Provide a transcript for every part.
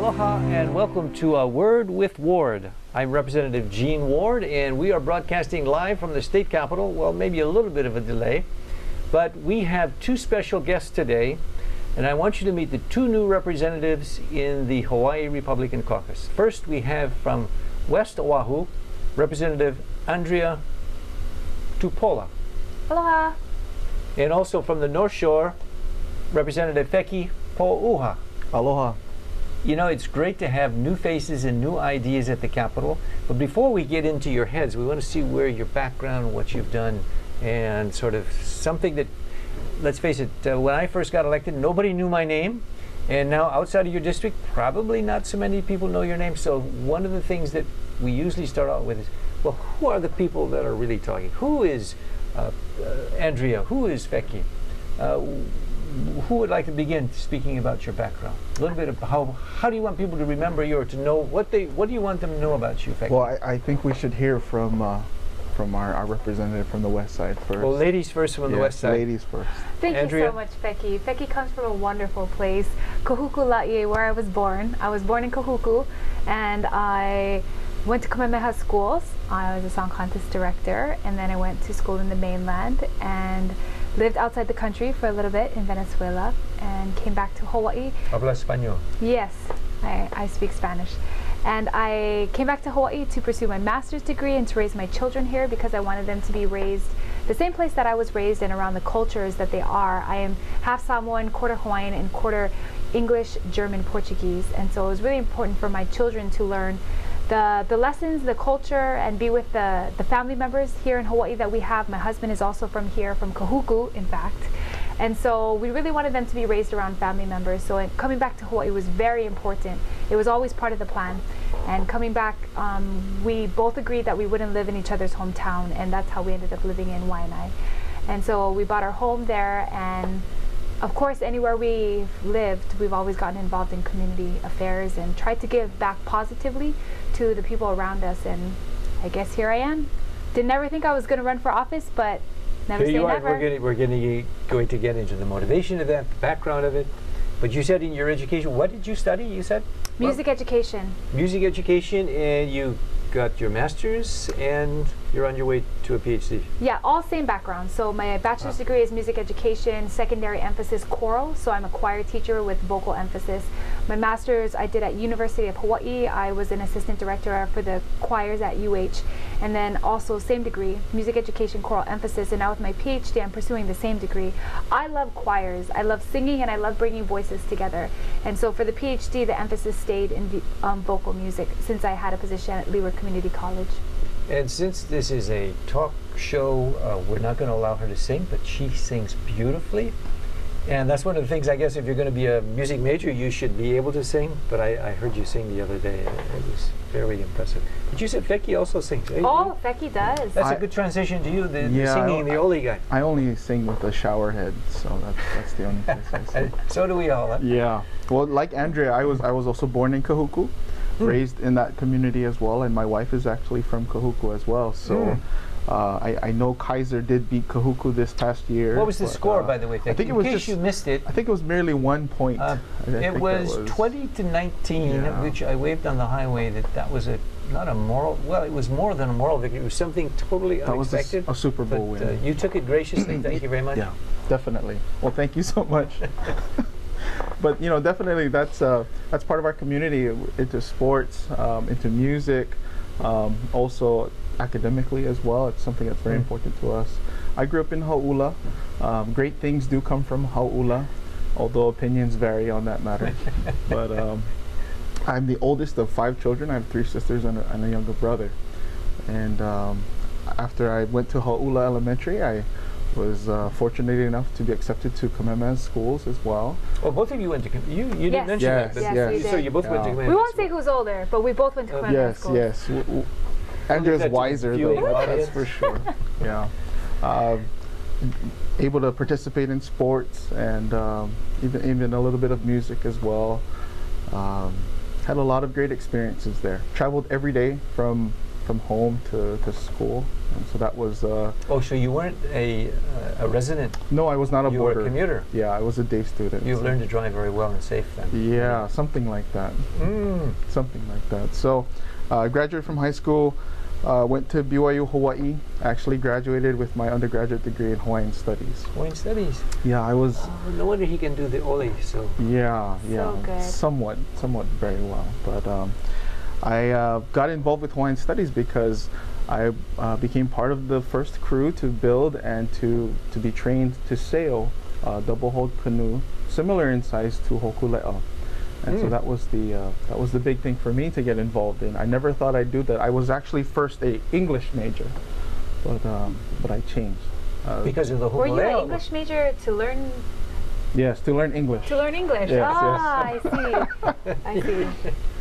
Aloha and welcome to A Word with Ward. I'm Representative Gene Ward and we are broadcasting live from the state capitol. Well, maybe a little bit of a delay, but we have two special guests today and I want you to meet the two new representatives in the Hawaii Republican Caucus. First, we have from West Oahu, Representative Andria Tupola. Aloha. And also from the North Shore, Representative Feki Pouha. Aloha. You know, it's great to have new faces and new ideas at the Capitol. But before we get into your heads, we want to see where your background, what you've done, and sort of something that, let's face it, when I first got elected, nobody knew my name. And now outside of your district, probably not so many people know your name. So one of the things that we usually start out with is, well, who are the people that are really talking? Who is Andria? Who is Feki? Who would like to begin speaking about your background? A little bit of how do you want people to remember you or to know what do you want them to know about you, Feki? Well, I think we should hear from our representative from the west side first. Well, ladies first from the west side. Ladies first. Thank Andria? you so much, Feki. Feki comes from a wonderful place, Kahuku Laie, where I was born. I was born in Kahuku, and I went to Kamehameha schools. I was a song contest director, and then I went to school in the mainland and lived outside the country for a little bit in Venezuela and came back to Hawaii. Habla español? Yes, I speak Spanish. And I came back to Hawaii to pursue my master's degree and to raise my children here because I wanted them to be raised the same place that I was raised and around the cultures that they are. I am half Samoan, quarter Hawaiian, and quarter English, German, Portuguese. And so it was really important for my children to learn the lessons, the culture, and be with the family members here in Hawaii that we have. My husband is also from here, from Kahuku, in fact. And so we really wanted them to be raised around family members. So coming back to Hawaii was very important. It was always part of the plan. And coming back, we both agreed that we wouldn't live in each other's hometown, and that's how we ended up living in Waianae. And so we bought our home there, and of course, anywhere we've lived, we've always gotten involved in community affairs and tried to give back positively to the people around us. And I guess here I am. Didn't ever think I was going to run for office, but never say never. We're going to get into the motivation of that, the background of it. But you said in your education, what did you study? You said? Music education. Music education, and you got your master's and you're on your way to a PhD. Yeah, all same background. So my bachelor's degree is music education, secondary emphasis choral, so I'm a choir teacher with vocal emphasis. My master's I did at University of Hawaii. I was an assistant director for the choirs at UH, and then also same degree, music education, choral emphasis, and now with my PhD I'm pursuing the same degree. I love choirs, I love singing, and I love bringing voices together. And so for the PhD, the emphasis stayed in vocal music since I had a position at Leeward Community College. And since this is a talk show, we're not going to allow her to sing, but she sings beautifully. And that's one of the things, I guess, if you're going to be a music major, you should be able to sing. But I heard you sing the other day. It was very impressive. But you said Feki also sings. Oh, Feki does. That's a good transition to you, the singing, the Oli guy. I only sing with a shower head, so that's the only place I sing. So do we all. Huh? Yeah. Well, like Andrea, I was also born in Kahuku. Raised in that community as well, and my wife is actually from Kahuku as well. So I know Kaiser did beat Kahuku this past year. What was the score, by the way? I think it was you missed it. I think it was merely 1 point. It was 20-19, which I waved on the highway. That was not a moral. Well, it was more than a moral victory. It was something totally unexpected. That was a Super Bowl win. You took it graciously. Thank you very much. Yeah, definitely. Well, thank you so much. But you know, definitely that's part of our community, into sports, into music, also academically as well. It's something that's very important to us. I grew up in Hau'ula. Great things do come from Hau'ula, although opinions vary on that matter. But I'm the oldest of 5 children. I have 3 sisters and a younger brother. And after I went to Hau'ula Elementary, I was fortunate enough to be accepted to Kamehameha schools as well. Well, both of you went to you didn't mention that. Yes, so you both went to Kamehameha. We won't say who's older, but we both went to Kamehameha schools. Yes. Andrea's wiser though, that's for sure. Yeah. Able to participate in sports and even a little bit of music as well. Had a lot of great experiences there. Traveled every day from from home to school, and so that was. Oh, so you weren't a resident? No, I was not a You boarder. were a commuter. Yeah, I was a day student. You've so- learned to drive very well and safe then. Yeah, something like that. Something like that. So, I graduated from high school. Went to BYU Hawaii. Actually graduated with my undergraduate degree in Hawaiian Studies. Hawaiian studies. Yeah, I was. Oh, no wonder he can do the ole. So Yeah, So good. somewhat very well. But I got involved with Hawaiian Studies because I became part of the first crew to build and to be trained to sail a double-hulled canoe, similar in size to hokule'a. And so that was the big thing for me to get involved in. I never thought I'd do that. I was actually first a English major, but I changed. because of the Were you an hokulea. English major to learn Yes, to learn English. English? Yes, Ah, I see. I see.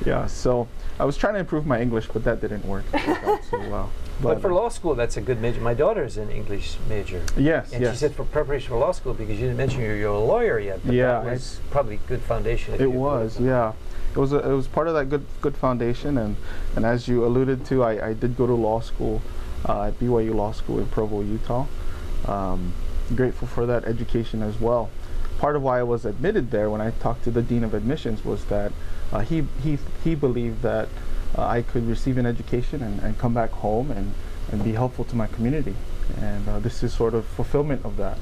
Yeah, so I was trying to improve my English, but that didn't work out so well. But for law school, that's a good major. My daughter's an English major. Yes, And yes. she said for preparation for law school, because you didn't mention you're a lawyer yet, but Yeah, that was probably good foundation. if It you- was, yeah. It was part of that good foundation, and as you alluded to, I did go to law school at BYU Law School in Provo, Utah. Grateful for that education as well. Part of why I was admitted there when I talked to the dean of admissions was that he believed that I could receive an education and come back home and be helpful to my community, and this is sort of fulfillment of that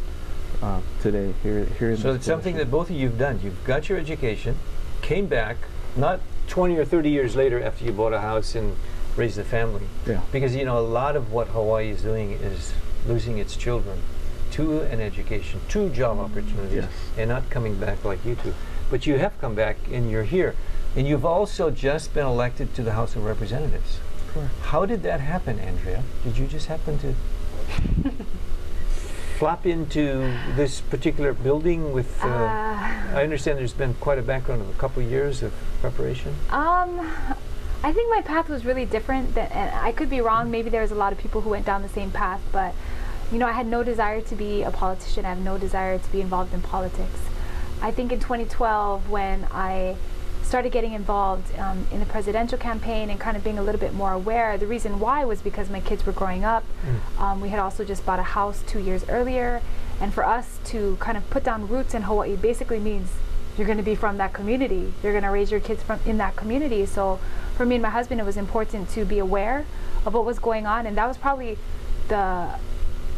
today here in So this it's something position. that both of you have done. You've got your education, came back, not 20 or 30 years later after you bought a house and raised a family. Yeah. Because, you know, a lot of what Hawaii is doing is losing its children to an education, to job opportunities, Yes. and not coming back like you two. But you have come back and you're here. And you've also just been elected to the House of Representatives. Correct. How did that happen, Andria? Did you just happen to flop into this particular building with... I understand there's been quite a background of a couple of years of preparation. I think my path was really different, and I could be wrong. Maybe there's a lot of people who went down the same path, but you know, I had no desire to be a politician. I have no desire to be involved in politics. I think in 2012, when I started getting involved in the presidential campaign and kind of being a little bit more aware, the reason why was because my kids were growing up. We had also just bought a house 2 years earlier, and for us to kind of put down roots in Hawaii basically means you're going to be from that community. You're going to raise your kids in that community. So for me and my husband, it was important to be aware of what was going on, and that was probably the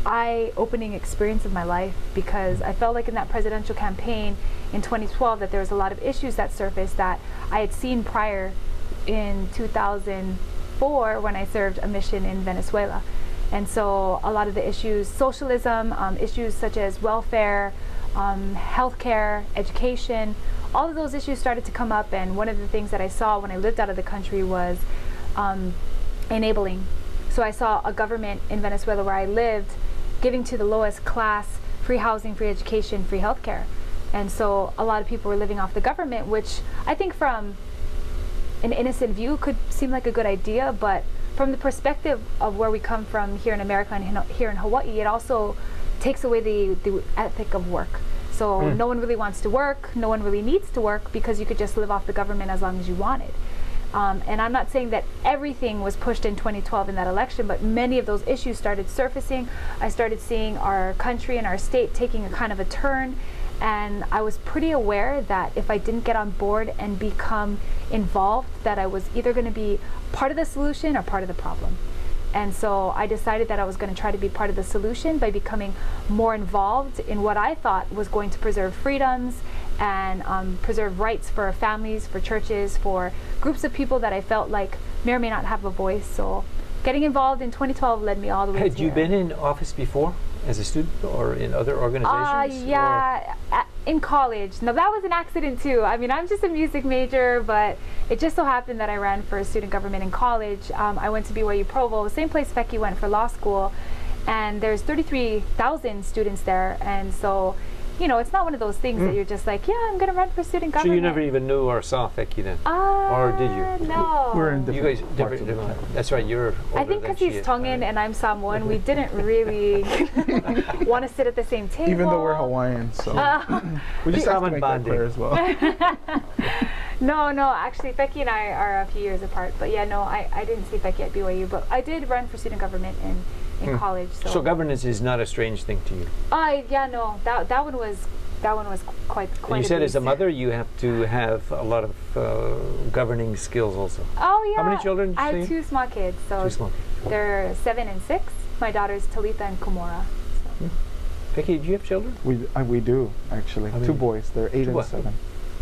eye-opening experience of my life, because I felt like in that presidential campaign in 2012 that there was a lot of issues that surfaced that I had seen prior in 2004 when I served a mission in Venezuela. And so a lot of the issues, socialism, issues such as welfare, healthcare, education, all of those issues started to come up. And one of the things that I saw when I lived out of the country was enabling. So I saw a government in Venezuela where I lived giving to the lowest class free housing, free education, free healthcare. And so a lot of people were living off the government, which I think from an innocent view could seem like a good idea, but from the perspective of where we come from here in America and here in Hawaii, it also takes away the ethic of work. So no one really wants to work, no one really needs to work, because you could just live off the government as long as you wanted. And I'm not saying that everything was pushed in 2012 in that election, but many of those issues started surfacing. I started seeing our country and our state taking a kind of a turn, and I was pretty aware that if I didn't get on board and become involved, that I was either going to be part of the solution or part of the problem. And so I decided that I was going to try to be part of the solution by becoming more involved in what I thought was going to preserve freedoms and preserve rights for families, for churches, for groups of people that I felt like may or may not have a voice. So getting involved in 2012 led me all the way to Had you been in office before as a student or in other organizations? Yeah, in college. No, that was an accident too. I mean, I'm just a music major, but it just so happened that I ran for student government in college. I went to BYU Provo, the same place Feki went for law school, and there's 33,000 students there, and so, you know, it's not one of those things that you're just like, yeah, I'm going to run for student So government. you never even knew or saw Feki then? Or did you? No. We're in You different guys, parts of the country. that's right, you're older I think than because she he's is, Tongan right? and I'm Samoan, we didn't really want to sit at the same table. Even though we're Hawaiian, so we just have to Common make that bonding. clear as well. No, actually, Feki and I are a few years apart. But yeah, no, I didn't see Feki at BYU, but I did run for student government in college. So governance is not a strange thing to you? Yeah, no, that one was quite. And you said as a mother, you have to have a lot of governing skills also. Oh yeah. How many children did you I say? have two small kids. So Two small kids. they're 7 and 6. My daughters Talitha and Kumora. So. Vicky, do you have children? We do actually. How many? 2 boys. They're 8 and 7.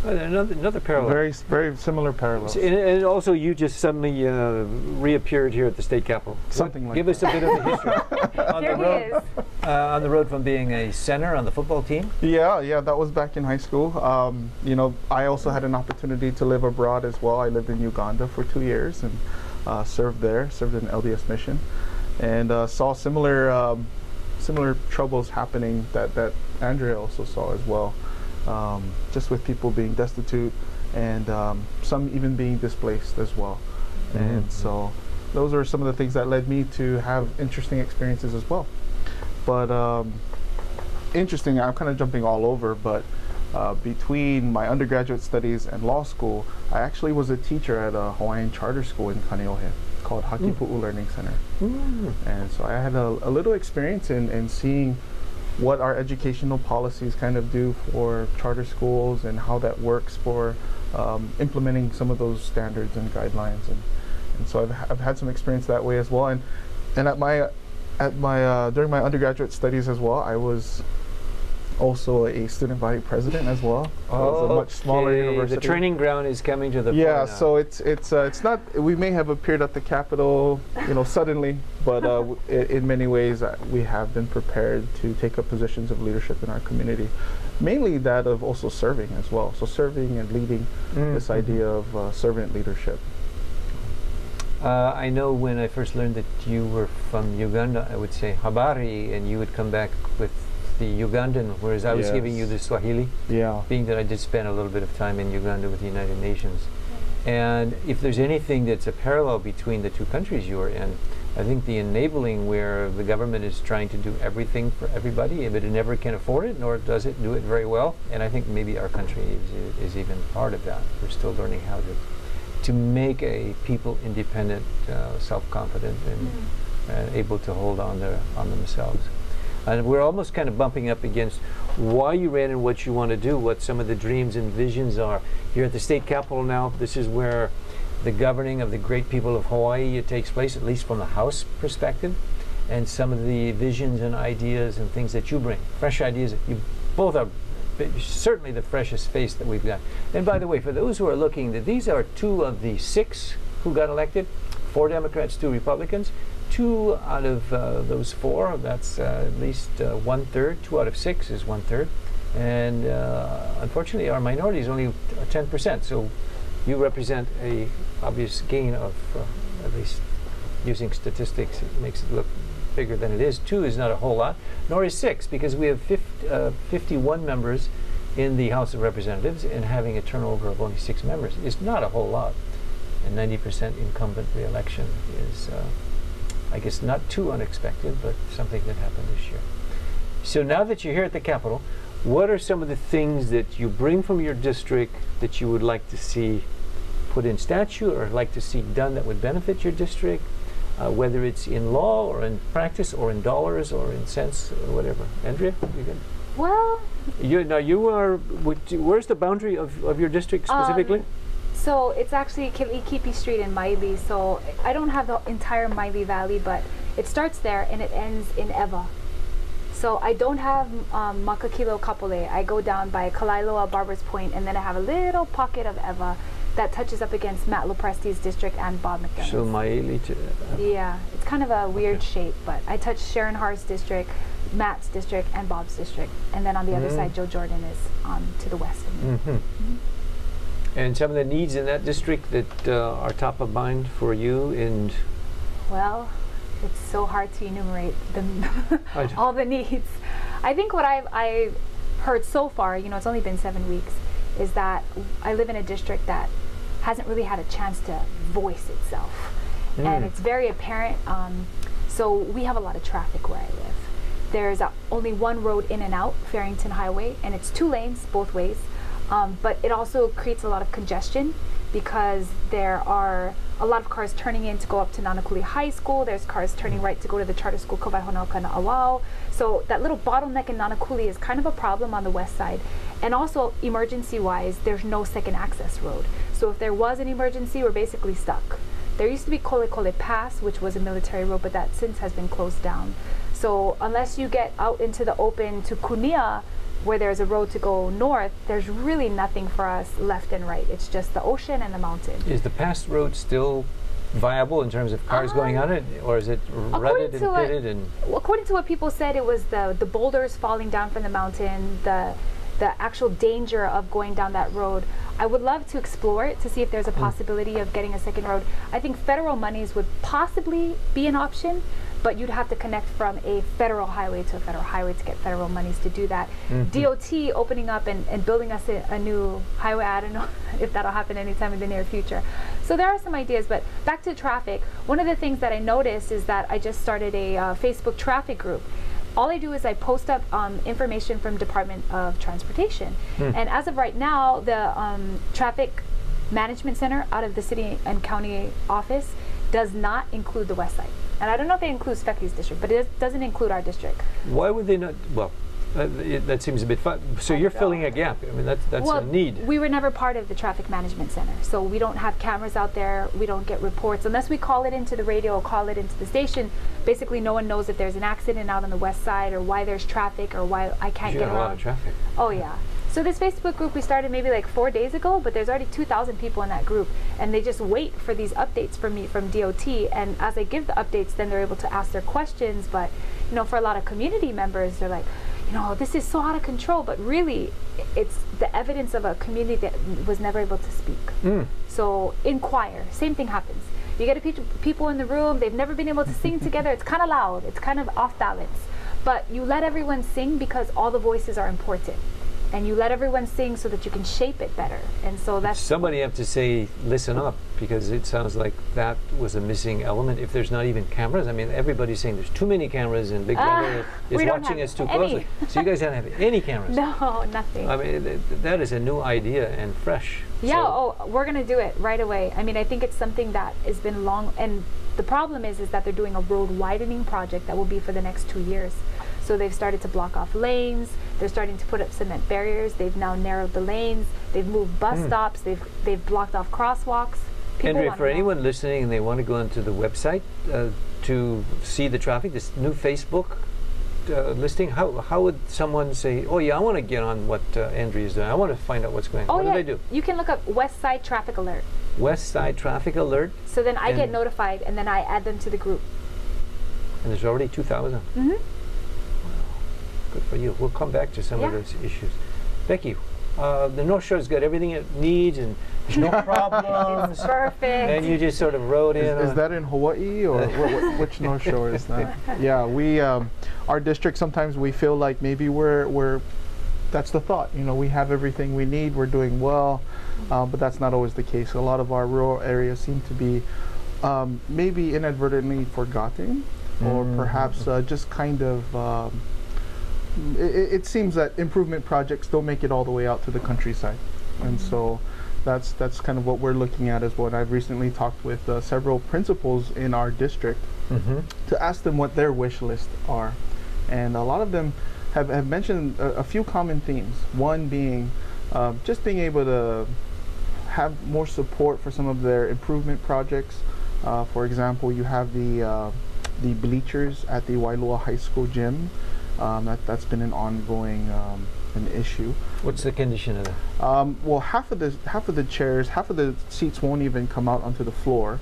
Oh, another parallel. Very similar parallels. And also, you just suddenly reappeared here at the state capitol. Something like Give that. us a bit of the history. Here he is. On the road from being a center on the football team? Yeah, that was back in high school. You know, I also had an opportunity to live abroad as well. I lived in Uganda for 2 years and served in LDS mission, and saw similar troubles happening that Andria also saw as well. Just with people being destitute and some even being displaced as well. And so those are some of the things that led me to have interesting experiences as well. But interesting, I'm kind of jumping all over, but between my undergraduate studies and law school, I actually was a teacher at a Hawaiian charter school in Kaneohe called Pouha Learning Center. And so I had a little experience in seeing what our educational policies kind of do for charter schools and how that works for implementing some of those standards and guidelines, and so I've had some experience that way as well. And at my during my undergraduate studies as well, I was also a student body president as well. It was a much smaller university. The training ground is coming to the yeah. fore now. So it's not. We may have appeared at the Capitol, you know, suddenly, but in many ways we have been prepared to take up positions of leadership in our community, mainly that of also serving as well. So serving and leading, this idea of servant leadership. I know when I first learned that you were from Uganda, I would say habari, and you would come back with the Ugandan, whereas I was giving you the Swahili. Yeah. Being that I did spend a little bit of time in Uganda with the United Nations. And if there's anything that's a parallel between the two countries you are in, I think the enabling, where the government is trying to do everything for everybody, but it never can afford it, nor does it do it very well. And I think maybe our country is even part of that. We're still learning how to make a people independent, self-confident, and able to hold on themselves. And we're almost kind of bumping up against why you ran and what you want to do, what some of the dreams and visions are. You're at the state capitol now. This is where the governing of the great people of Hawaii takes place, at least from the House perspective, and some of the visions and ideas and things that you bring, fresh ideas. You both are certainly the freshest face that we've got. And by the way, for those who are looking, that these are 2 of the 6 who got elected, 4 Democrats, 2 Republicans. 2 out of those 4, that's at least 1/3. 2 out of 6 is 1/3. And unfortunately, our minority is only 10%. So you represent a obvious gain of, at least using statistics, it makes it look bigger than it is. 2 is not a whole lot, nor is 6, because we have 51 members in the House of Representatives, and having a turnover of only 6 members is not a whole lot. And 90% incumbent re-election is I guess not too unexpected, but something that happened this year. So now that you're here at the Capitol, what are some of the things that you bring from your district that you would like to see put in statute or like to see done that would benefit your district, whether it's in law or in practice or in dollars or in cents or whatever? Andria, you good? Well, you are, where's the boundary of your district specifically? So it's actually Kipi Street in Maili. So I don't have the entire Maili Valley, but it starts there and it ends in Eva. So I don't have Makakilo Kapole. I go down by Kalailoa, Barbers Point, and then I have a little pocket of Eva that touches up against Matt Lopresti's district and Bob McDonough's. So Maili to yeah, it's kind of a weird shape, but I touch Sharon Har's district, Matt's district, and Bob's district. And then on the other side, Joe Jordan is to the west of me. And some of the needs in that district that are top of mind for you, and well, it's so hard to enumerate all the needs. I think what I've heard so far, you know, it's only been 7 weeks, is that I live in a district that hasn't really had a chance to voice itself, and it's very apparent. So we have a lot of traffic where I live. There's only one road in and out, Farrington Highway, and it's 2 lanes both ways. but it also creates a lot of congestion because there are a lot of cars turning in to go up to Nanakuli High School. There's cars turning right to go to the charter school Kawaihonaoka na Awao. So that little bottleneck in Nanakuli is kind of a problem on the west side. And also, emergency-wise, there's no second access road. So if there was an emergency, we're basically stuck. There used to be Kole Kole Pass, which was a military road, but that since has been closed down. So unless you get out into the open to Kunia, where there's a road to go north, there's really nothing for us left and right. It's just the ocean and the mountain. Is the pass road still viable in terms of cars going on it, or is it rutted and pitted? According to what people said, it was the boulders falling down from the mountain, the actual danger of going down that road. I would love to explore it to see if there's a possibility of getting a second road. I think federal monies would possibly be an option, but you'd have to connect from a federal highway to a federal highway to get federal monies to do that. DOT opening up and building us a new highway, I don't know if that'll happen anytime in the near future. So there are some ideas, but back to traffic. One of the things that I noticed is that I just started a Facebook traffic group. All I do is I post up information from Department of Transportation. And as of right now, the Traffic Management Center out of the city and county office does not include the west side. And I don't know if it includes Feki's district, but it doesn't include our district. Why would they not? Well, that seems a bit fun. So you're filling a gap. I mean, that's a need. We were never part of the Traffic Management Center, so we don't have cameras out there. We don't get reports unless we call it into the radio or call it into the station. Basically, no one knows if there's an accident out on the west side or why there's traffic or why I can't get around. A lot of traffic. Oh yeah. So this Facebook group we started maybe like 4 days ago, but there's already 2,000 people in that group, and they just wait for these updates from me from DOT. And as I give the updates, then they're able to ask their questions. But you know, for a lot of community members, they're like, you know, this is so out of control. But really, it's the evidence of a community that was never able to speak. So in choir, same thing happens. You get people in the room, they've never been able to sing together. It's kind of loud. It's kind of off balance. But you let everyone sing because all the voices are important. And you let everyone sing so that you can shape it better. And so that's... Somebody have to say, listen up, because it sounds like that was a missing element. If there's not even cameras, I mean, everybody's saying there's too many cameras and Big Brother is watching us too closely. So you guys don't have any cameras? No, nothing. I mean, that is a new idea and fresh. Yeah, so we're going to do it right away. I mean, I think it's something that has been long, and the problem is that they're doing a road widening project that will be for the next 2 years. So they've started to block off lanes. They're starting to put up cement barriers. They've now narrowed the lanes. They've moved bus stops. They've blocked off crosswalks. Andrea, for anyone listening and they want to go into the website to see the traffic, this new Facebook listing, how would someone say, oh yeah, I want to get on what Andrea is doing. I want to find out what's going on. What do they do? You can look up West Side Traffic Alert. West Side Traffic Alert. So then I get notified, and then I add them to the group. And there's already 2,000. Good for you. We'll come back to some of those issues. Feki, the North Shore's got everything it needs and there's no problems. It's perfect. And you just sort of rode in. Is that in Hawaii or which North Shore is that? Yeah, we our district, sometimes we feel like maybe we're that's the thought. You know, we have everything we need. We're doing well, but that's not always the case. A lot of our rural areas seem to be maybe inadvertently forgotten, or perhaps just kind of. It seems that improvement projects don't make it all the way out to the countryside, and so that's kind of what we're looking at as well. I've recently talked with several principals in our district to ask them what their wish lists are, and a lot of them have mentioned a few common themes. One being just being able to have more support for some of their improvement projects. For example, you have the bleachers at the Wailua High School gym. That's been an ongoing an issue. What's the condition of that? Well, half of the chairs, half of the seats won't even come out onto the floor,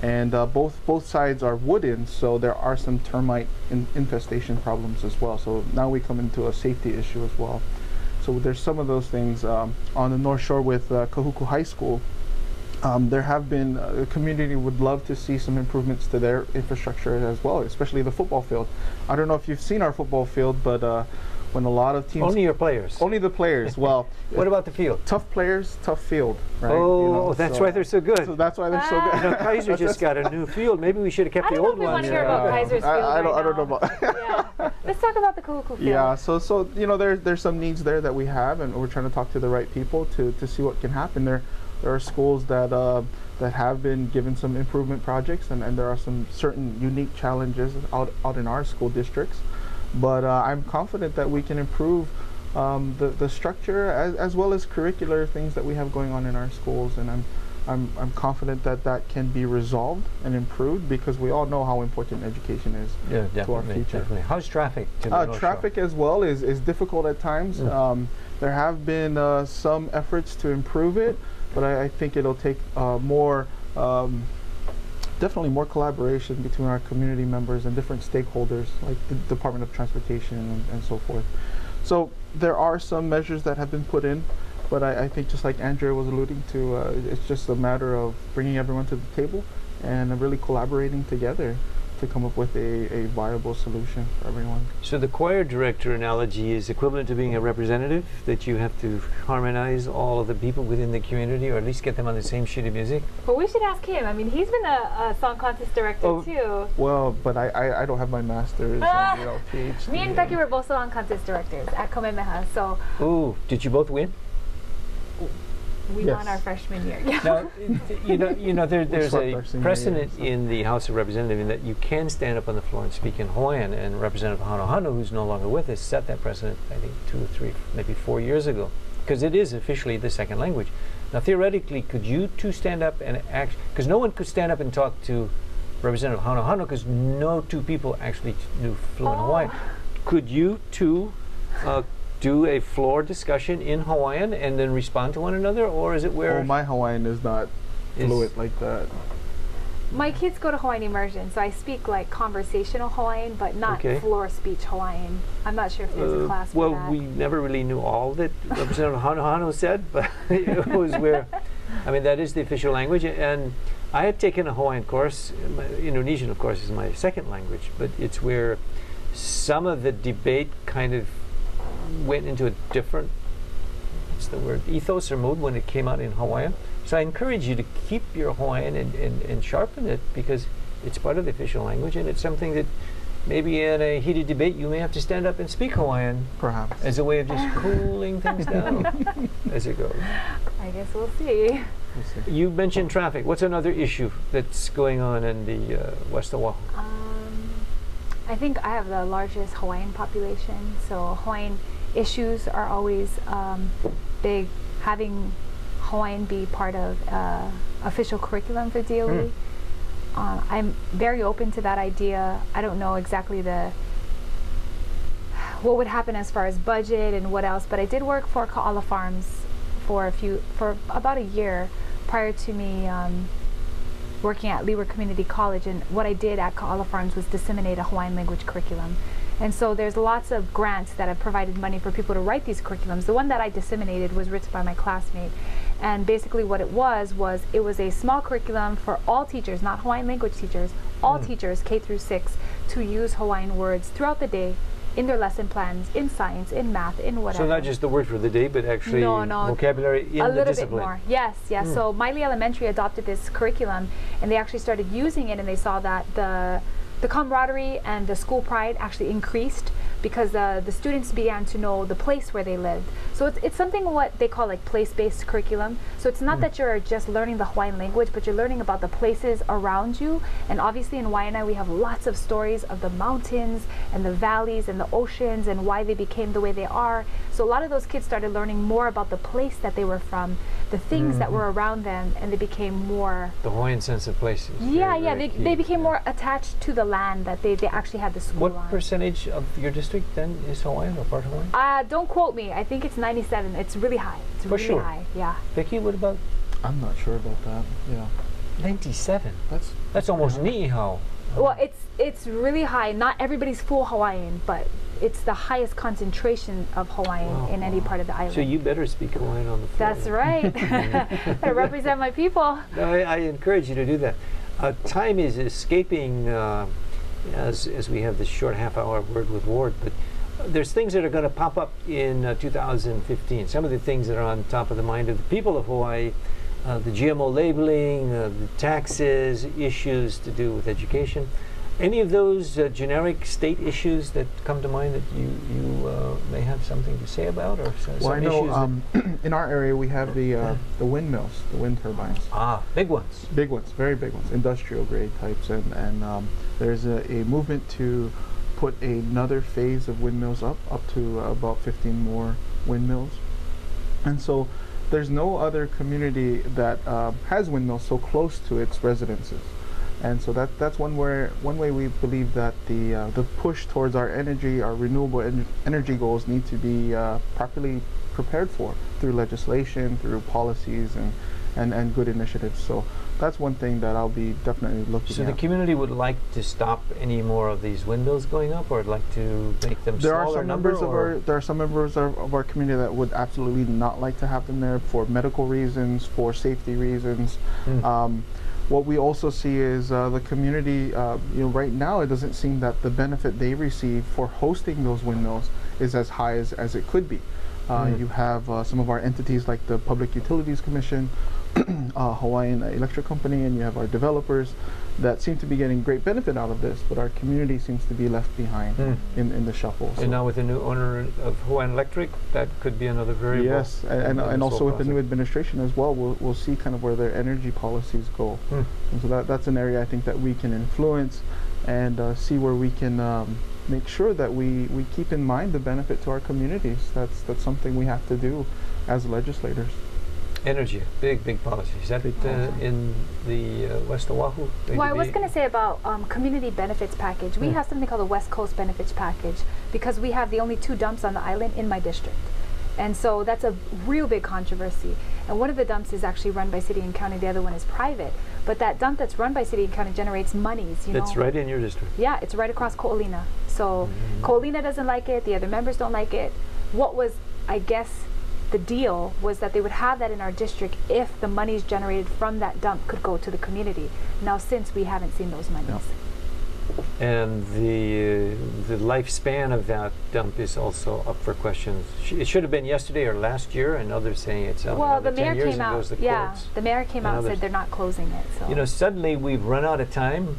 and both sides are wooden, so there are some termite infestation problems as well. So now we come into a safety issue as well. So there's some of those things on the North Shore with Kahuku High School. There have been, the community would love to see some improvements to their infrastructure as well, especially the football field. I don't know if you've seen our football field, but when a lot of teams... Only your players. Only the players. Well, what about the field? Tough players, tough field. Right? Oh, that's why they're so good. So that's why they're so good. You know, Kaiser just got a new field. Maybe we should have kept the old one. I don't know if we want to hear about Kaiser's field I don't know right about... yeah. Let's talk about the Kahuku field. Yeah, so you know, there's some needs there that we have, and we're trying to talk to the right people to see what can happen. There are schools that have been given some improvement projects, and there are some certain unique challenges out in our school districts. But I'm confident that we can improve the structure as well as curricular things that we have going on in our schools, and I'm confident that can be resolved and improved, because we all know how important education is to our future. Definitely. How's traffic to the North traffic Shore? as well is difficult at times. There have been some efforts to improve it, but I think it'll take definitely more collaboration between our community members and different stakeholders, like the Department of Transportation and so forth. So there are some measures that have been put in, but I think, just like Andrea was alluding to, it's just a matter of bringing everyone to the table and really collaborating together to come up with a viable solution for everyone. So the choir director analogy is equivalent to being a representative, that you have to harmonize all of the people within the community, or at least get them on the same sheet of music? Well, we should ask him. I mean, he's been a song contest director too. Well, but I don't have my master's and PhD. Me and Feki were both song contest directors at Kamehameha, so... Ooh, did you both win? We won our freshman year. Yeah. Now, you know, there's a precedent in the House of Representatives in that you can stand up on the floor and speak in Hawaiian, and Representative Hanohano, who's no longer with us, set that precedent, I think, 2 or 3, maybe 4 years ago, because it is officially the second language. Now, theoretically, could you two stand up and act, because no one could stand up and talk to Representative Hanohano, because no two people actually knew fluent Hawaiian. Could you two do a floor discussion in Hawaiian and then respond to one another, or is it where... Oh, my Hawaiian is not fluent like that. My kids go to Hawaiian immersion, so I speak like conversational Hawaiian, but not floor speech Hawaiian. I'm not sure if there's a class for that. Well, we never really knew all that Representative Hanohano said, but it was where... I mean, that is the official language, and I had taken a Hawaiian course. Indonesian, of course, is my second language, but it's where some of the debate kind of went into a different, what's the word, ethos or mood when it came out in Hawaiian. So I encourage you to keep your Hawaiian and sharpen it, because it's part of the official language, and it's something that maybe in a heated debate you may have to stand up and speak Hawaiian, perhaps, as a way of just cooling things down as it goes. I guess we'll see. You mentioned traffic. What's another issue that's going on in the West Oahu? I think I have the largest Hawaiian population, so Hawaiian issues are always big. Having Hawaiian be part of official curriculum for DOE. I'm very open to that idea. I don't know exactly what would happen as far as budget and what else, but I did work for Ka'ala Farms for about a year prior to me working at Leeward Community College, and what I did at Ka'ala Farms was disseminate a Hawaiian language curriculum. And so there's lots of grants that have provided money for people to write these curriculums. The one that I disseminated was written by my classmate, and basically what it was it was a small curriculum for all teachers, not Hawaiian language teachers, all teachers K through 6, to use Hawaiian words throughout the day in their lesson plans, in science, in math, in whatever. So not just the word for the day, but actually vocabulary in a the little discipline. bit more. Yes, yes. So Miley Elementary adopted this curriculum, and they actually started using it, and they saw that the camaraderie and the school pride actually increased because the students began to know the place where they lived. So it's something what they call like place-based curriculum. So it's not that you're just learning the Hawaiian language, but you're learning about the places around you. And obviously in Waianae we have lots of stories of the mountains and the valleys and the oceans and why they became the way they are. So a lot of those kids started learning more about the place that they were from, the things that were around them, and they became more... The Hawaiian sense of places. Yeah, they became more attached to the land that they actually had the school on. What percentage of your district then is Hawaiian or part Hawaiian? Don't quote me. I think it's 97. It's really high. It's For really sure. high. Yeah. Feki, what about? I'm not sure about that. Yeah. 97. That's almost Niihau. Well, it's really high. Not everybody's full Hawaiian, but it's the highest concentration of Hawaiian in any part of the island. So you better speak Hawaiian on the floor. That's right. I represent my people. No, I encourage you to do that. Time is escaping as we have this short half-hour word with Ward, but there's things that are going to pop up in 2015. Some of the things that are on top of the mind of the people of Hawaii, the GMO labeling, the taxes, issues to do with education. Any of those generic state issues that come to mind that you may have something to say about, or well, I know in our area we have the windmills, the wind turbines. Ah, big ones. Big ones, very big ones, industrial grade types, and there's a movement to put another phase of windmills up to about 15 more windmills, and so there's no other community that has windmills so close to its residences. And so that's one way we believe that the push towards our renewable energy goals need to be properly prepared for through legislation, through policies, and good initiatives. So that's one thing that I'll be definitely looking at. So the community would like to stop any more of these windmills going up, or would like to make them there smaller? There are some members of our community that would absolutely not like to have them there for medical reasons, for safety reasons. What we also see is the community, right now it doesn't seem that the benefit they receive for hosting those windmills is as high as it could be. You have some of our entities like the Public Utilities Commission, Hawaiian Electric Company, and you have our developers that seem to be getting great benefit out of this, but our community seems to be left behind in the shuffle. And now with the new owner of Hawaiian Electric, that could be another variable. Yes, and also with the new administration as well, we'll see kind of where their energy policies go. And so that's an area I think that we can influence and see where we can make sure that we keep in mind the benefit to our communities. That's something we have to do as legislators. Energy, big policy. Is that in the West Oahu? Well, I was going to say about community benefits package. We have something called the West Coast Benefits Package because we have the only 2 dumps on the island in my district. And so that's a real big controversy. And one of the dumps is actually run by city and county, the other one is private. But that dump that's run by city and county generates monies, That's right in your district. Yeah, it's right across Ko'olina. So Ko'olina doesn't like it, the other members don't like it. What was, I guess, the deal was that they would have that in our district if the monies generated from that dump could go to the community. Now, since we haven't seen those monies. Yep. And the lifespan of that dump is also up for questions. It should have been yesterday or last year, and others saying it's well, the mayor 10 years came out. Goes to Yeah, courts. the mayor came out and said they're not closing it. So. Suddenly we've run out of time.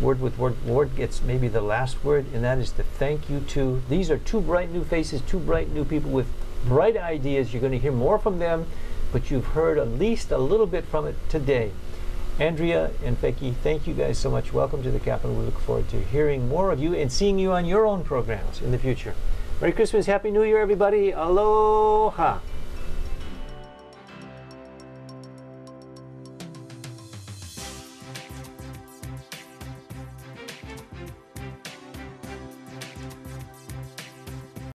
Ward gets maybe the last word, and that is to thank you to. These are 2 bright new faces, 2 bright new people with bright ideas. You're going to hear more from them, but you've heard at least a little bit from it today. Andria and Feki, thank you guys so much. Welcome to the Capitol. We look forward to hearing more of you and seeing you on your own programs in the future. Merry Christmas, Happy New Year, everybody. Aloha.